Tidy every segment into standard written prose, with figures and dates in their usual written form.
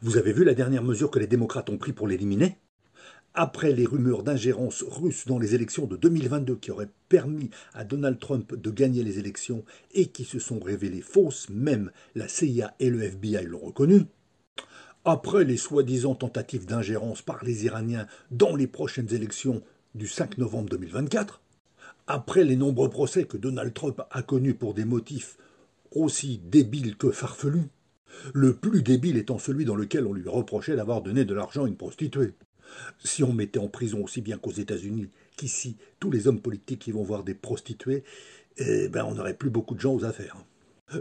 Vous avez vu la dernière mesure que les démocrates ont prise pour l'éliminer? Après les rumeurs d'ingérence russe dans les élections de 2022 qui auraient permis à Donald Trump de gagner les élections et qui se sont révélées fausses, même la CIA et le FBI l'ont reconnu, après les soi-disant tentatives d'ingérence par les Iraniens dans les prochaines élections du 5 novembre 2024, après les nombreux procès que Donald Trump a connus pour des motifs aussi débiles que farfelus, le plus débile étant celui dans lequel on lui reprochait d'avoir donné de l'argent à une prostituée. Si on mettait en prison aussi bien qu'aux États-Unis qu'ici tous les hommes politiques qui vont voir des prostituées, on n'aurait plus beaucoup de gens aux affaires.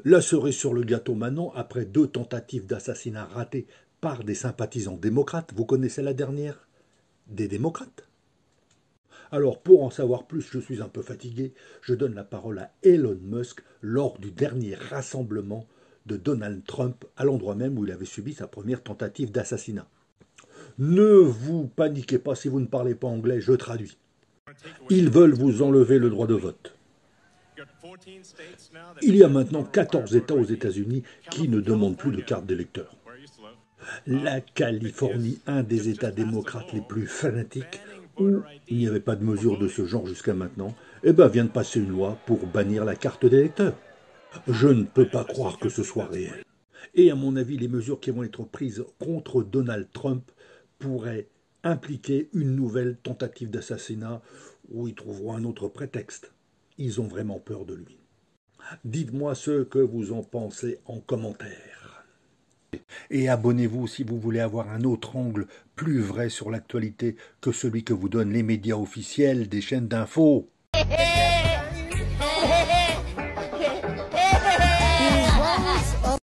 La cerise sur le gâteau maintenant, après 2 tentatives d'assassinat ratées par des sympathisants démocrates, vous connaissez la dernière? Des démocrates. Alors pour en savoir plus, je suis un peu fatigué, je donne la parole à Elon Musk lors du dernier rassemblement de Donald Trump à l'endroit même où il avait subi sa première tentative d'assassinat. Ne vous paniquez pas si vous ne parlez pas anglais, je traduis. Ils veulent vous enlever le droit de vote. Il y a maintenant 14 États aux États-Unis qui ne demandent plus de carte d'électeur. La Californie, un des États démocrates les plus fanatiques, où il n'y avait pas de mesure de ce genre jusqu'à maintenant, vient de passer une loi pour bannir la carte d'électeur. Je ne peux pas croire que ce soit réel. Et à mon avis, les mesures qui vont être prises contre Donald Trump pourraient impliquer une nouvelle tentative d'assassinat où ils trouveront un autre prétexte. Ils ont vraiment peur de lui. Dites-moi ce que vous en pensez en commentaire. Et abonnez-vous si vous voulez avoir un autre angle plus vrai sur l'actualité que celui que vous donnent les médias officiels des chaînes d'infos.